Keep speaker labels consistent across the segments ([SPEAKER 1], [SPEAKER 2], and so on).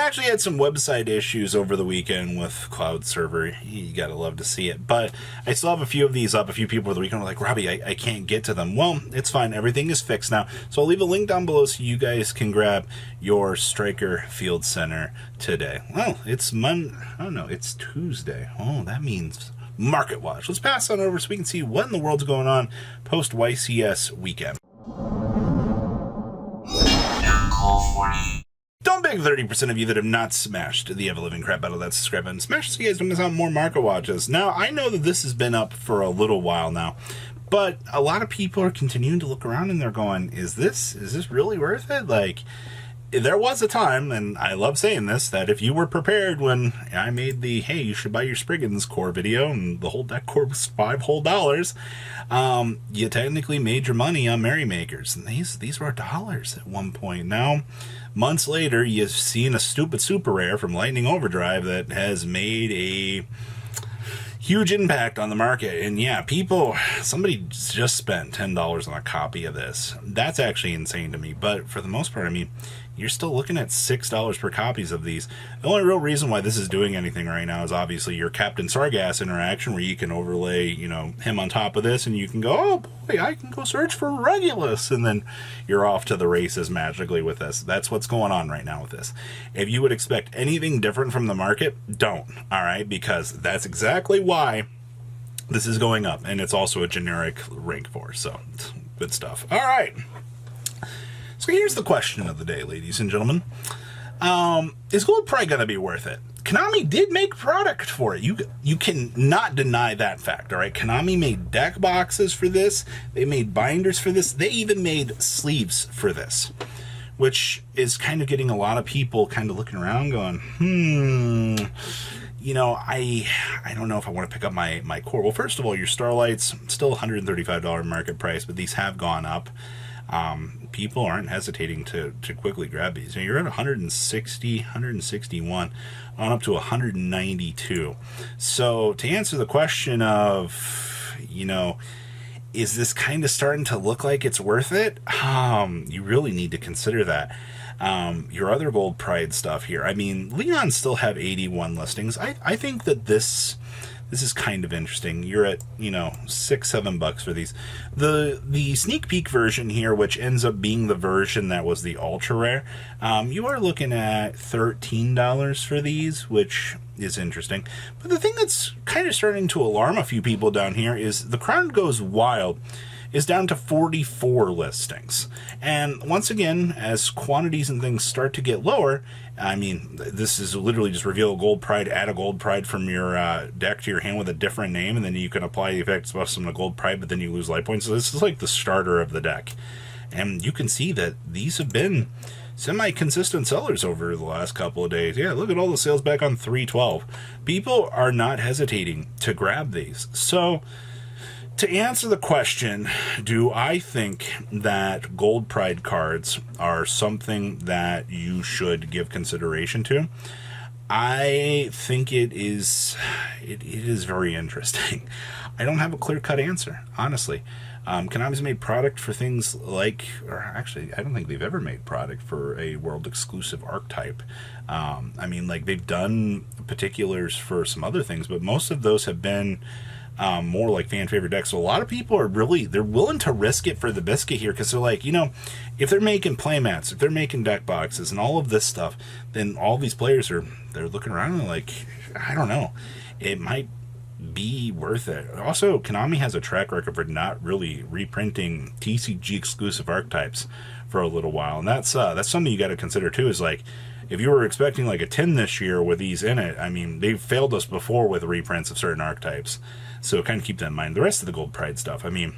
[SPEAKER 1] actually had some website issues over the weekend with Cloud Server. You gotta love to see it. But I still have a few of these up. A few people over the weekend were like, Robbie, I can't get to them. Well, it's fine. Everything is fixed now. So I'll leave a link down below so you guys can grab your Stryker Field Center today. Well, it's it's Tuesday. Oh, that means Market Watch. Let's pass on over so we can see what in the world's going on post YCS weekend. Don't beg 30% of you that have not smashed the ever-living crap out of that subscribe button. Smash so you guys don't miss out more Market Watches. Now, I know that this has been up for a little while now, but a lot of people are continuing to look around and they're going, is this really worth it? Like, there was a time, and I love saying this, that if you were prepared when I made the, hey, you should buy your Spriggans core video, and the whole deck core was $5 whole, you technically made your money on Merrymakers. And these were dollars at one point. Now, months later, you've seen a stupid super rare from Lightning Overdrive that has made a huge impact on the market. And yeah, somebody just spent $10 on a copy of this. That's actually insane to me. But for the most part, I mean, you're still looking at $6 per copies of these. The only real reason why this is doing anything right now is obviously your Captain Sargass interaction, where you can overlay, him on top of this, and you can go, oh boy, I can go search for Regulus, and then you're off to the races magically with this. That's what's going on right now with this. If you would expect anything different from the market, don't, all right? Because that's exactly why this is going up, and it's also a generic rank 4, so good stuff. All right. So here's the question of the day, ladies and gentlemen. Is gold probably going to be worth it? Konami did make product for it. You can not deny that fact, all right? Konami made deck boxes for this. They made binders for this. They even made sleeves for this, which is kind of getting a lot of people kind of looking around going, I don't know if I want to pick up my core. Well, first of all, your Starlight's still $135 market price, but these have gone up. People aren't hesitating to quickly grab these. You're at 160, 161, on up to 192. So to answer the question of, is this kind of starting to look like it's worth it? You really need to consider that. Your other Gold Pride stuff here. I mean, Leon still have 81 listings. I think that this is kind of interesting. You're at, $6-7 for these. The sneak peek version here, which ends up being the version that was the ultra rare, you are looking at $13 for these, which is interesting. But the thing that's kind of starting to alarm a few people down here is the Crown Goes Wild is down to 44 listings. And once again, as quantities and things start to get lower, I mean, this is literally just reveal a Gold Pride, add a Gold Pride from your deck to your hand with a different name, and then you can apply the effects of some Gold Pride, but then you lose life points. So this is like the starter of the deck. And you can see that these have been semi-consistent sellers over the last couple of days. Yeah, look at all the sales back on 3/12. People are not hesitating to grab these. So to answer the question, do I think that Gold Pride cards are something that you should give consideration to? I think it is very interesting. I don't have a clear-cut answer, honestly. Konami's made product for things like, or actually, I don't think they've ever made product for a world-exclusive archetype. I mean, like, they've done particulars for some other things, but most of those have been more like fan favorite decks. So a lot of people are they're willing to risk it for the biscuit here, because they're like, if they're making playmats, if they're making deck boxes and all of this stuff, then all these players they're looking around and they're like, I don't know, it might be worth it. Also, Konami has a track record for not really reprinting TCG exclusive archetypes for a little while, and that's something you got to consider too. Is like, if you were expecting like a 10 this year with these in it, I mean, they've failed us before with reprints of certain archetypes. So kind of keep that in mind. The rest of the Gold Pride stuff, I mean,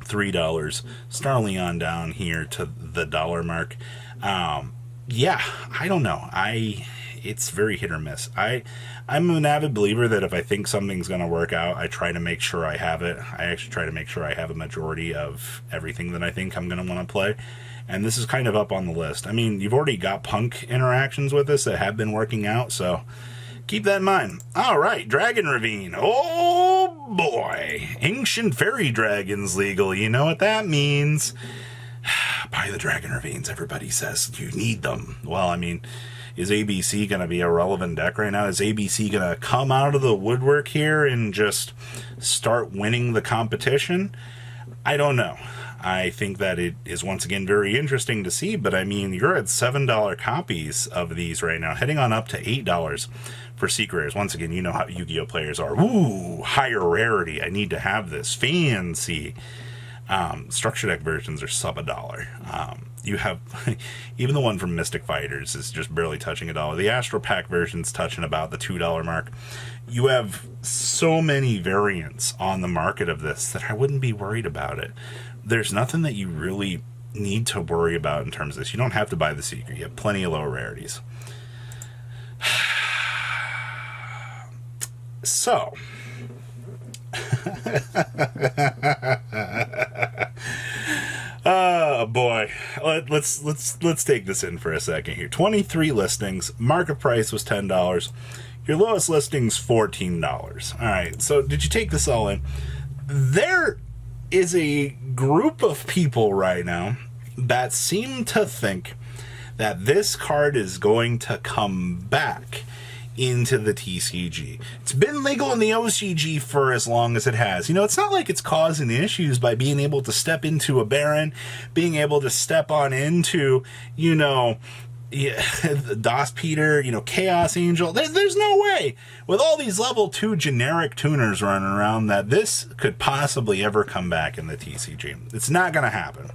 [SPEAKER 1] $3, Star Leon down here to the dollar mark. Yeah, I don't know. It's very hit or miss. I'm an avid believer that if I think something's going to work out, I try to make sure I have it. I actually try to make sure I have a majority of everything that I think I'm going to want to play. And this is kind of up on the list. I mean, you've already got Punk interactions with this that have been working out, so keep that in mind. All right, Dragon Ravine. Oh, boy. Ancient Fairy Dragons legal. You know what that means. Buy the Dragon Ravines, everybody says. You need them. Well, I mean, Is ABC going to be a relevant deck right now? Is ABC going to come out of the woodwork here and just start winning the competition? I don't know. I think that it is once again very interesting to see, but I mean, you're at $7 copies of these right now, heading on up to $8 for Secret Rares. Once again, you know how Yu-Gi-Oh players are. Ooh, higher rarity. I need to have this. Fancy. Structure deck versions are sub $1. You have even the one from Mystic Fighters is just barely touching $1. The Astro Pack version's touching about the $2 mark. You have so many variants on the market of this that I wouldn't be worried about it. There's nothing that you really need to worry about in terms of this. You don't have to buy the Secret. You have plenty of low rarities. So, oh boy, let's take this in for a second here. 23 listings. Market price was $10. Your lowest listing's $14. All right. So did you take this all in? There is a group of people right now that seem to think that this card is going to come back into the TCG. It's been legal in the OCG for as long as it has. You know, it's not like it's causing issues by being able to step into a Baron, being able to step on into, you know, DOS Peter, you know, Chaos Angel. There's no way with all these level 2 generic tuners running around that this could possibly ever come back in the TCG. It's not going to happen.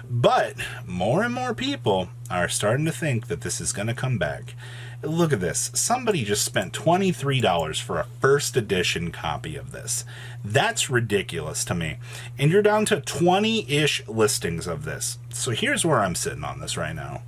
[SPEAKER 1] But more and more people are starting to think that this is going to come back. Look at this. Somebody just spent $23 for a first edition copy of this. That's ridiculous to me. And you're down to 20-ish listings of this. So here's where I'm sitting on this right now.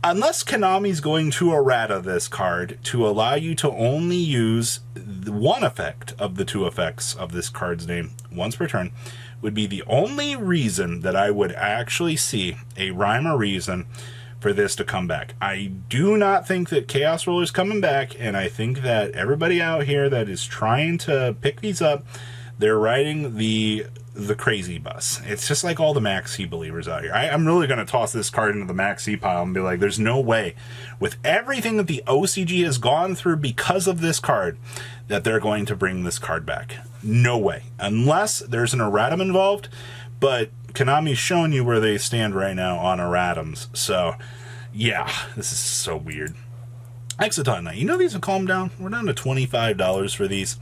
[SPEAKER 1] Unless Konami's going to errata this card to allow you to only use one effect of the 2 effects of this card's name once per turn, would be the only reason that I would actually see a rhyme or reason for this to come back. I do not think that Chaos Roller's coming back, and I think that everybody out here that is trying to pick these up, they're riding the crazy bus. It's just like all the Maxi believers out here. I'm really going to toss this card into the Maxi pile and be like, there's no way, with everything that the OCG has gone through because of this card, that they're going to bring this card back. No way. Unless there's an erratum involved, but Konami's showing you where they stand right now on erratums. So, yeah, this is so weird. Exciton Knight. You know these have calmed down? We're down to $25 for these.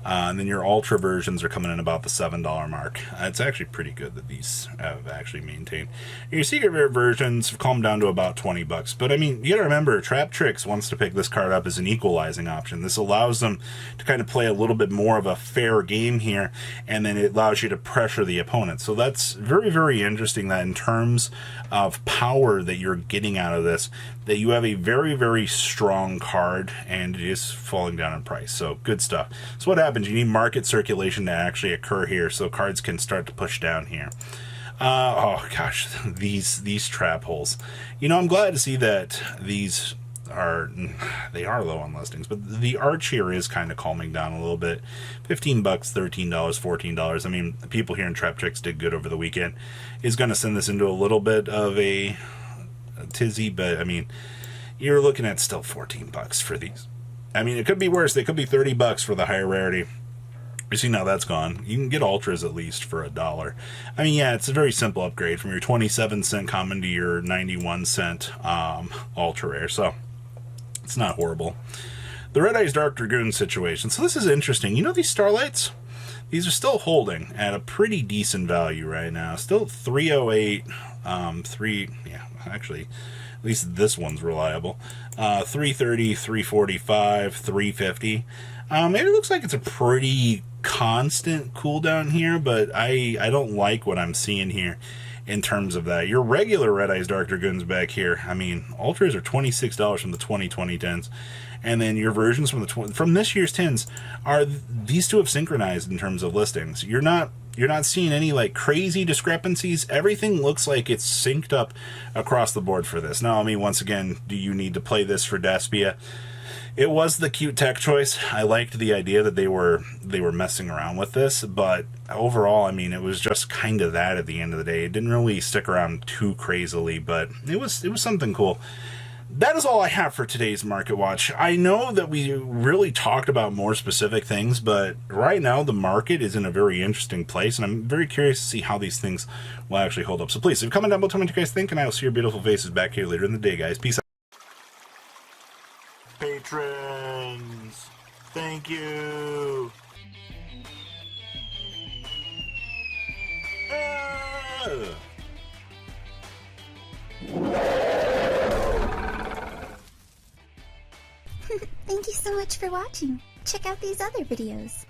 [SPEAKER 1] And then your Ultra versions are coming in about the $7 mark. It's actually pretty good that these have actually maintained. Your Secret Rare versions have calmed down to about $20. But I mean, you gotta remember, Trap Tricks wants to pick this card up as an equalizing option. This allows them to kind of play a little bit more of a fair game here, and then it allows you to pressure the opponent. So that's very, very interesting that in terms of power that you're getting out of this, that you have a very, very strong card, and it is falling down in price. So good stuff. So what happens? You need market circulation to actually occur here, so cards can start to push down here. Oh gosh, these trap holes. You know, I'm glad to see that these they are low on listings, but the arch here is kind of calming down a little bit. $15, $13, $14. I mean, people here in Trap Tricks did good over the weekend. Is going to send this into a little bit of a tizzy, but I mean, you're looking at still $14 for these. I mean, it could be worse. They could be $30 for the higher rarity. You see now that's gone. You can get Ultras at least for $1. I mean, yeah, it's a very simple upgrade from your 27-cent common to your 91-cent Ultra Rare, so it's not horrible. The Red Eyes Dark Dragoon situation. So this is interesting. You know these Starlights? These are still holding at a pretty decent value right now. Still 308, actually, at least this one's reliable. 330, 345, 350. It looks like it's a pretty constant cooldown here, but I don't like what I'm seeing here in terms of that. Your regular Red Eyes Dark Dragoons back here, I mean, Ultras are $26 from the 2020 tens. And then your versions from this year's tins are these two have synchronized in terms of listings. You're not seeing any like crazy discrepancies. Everything looks like it's synced up across the board for this. Now, I mean, once again, do you need to play this for Despia? It was the cute tech choice. I liked the idea that they were messing around with this, but overall, I mean, it was just kind of that at the end of the day. It didn't really stick around too crazily, but it was something cool. that is all I have for today's Market Watch. I know that we really talked about more specific things, but right now the market is in a very interesting place, and I'm very curious to see how these things will actually hold up. So please, leave a comment down below, tell me what you guys think, and I will see your beautiful faces back here later in the day, guys. Peace out. Patrons, thank you.
[SPEAKER 2] Thank you so much for watching. Check out these other videos.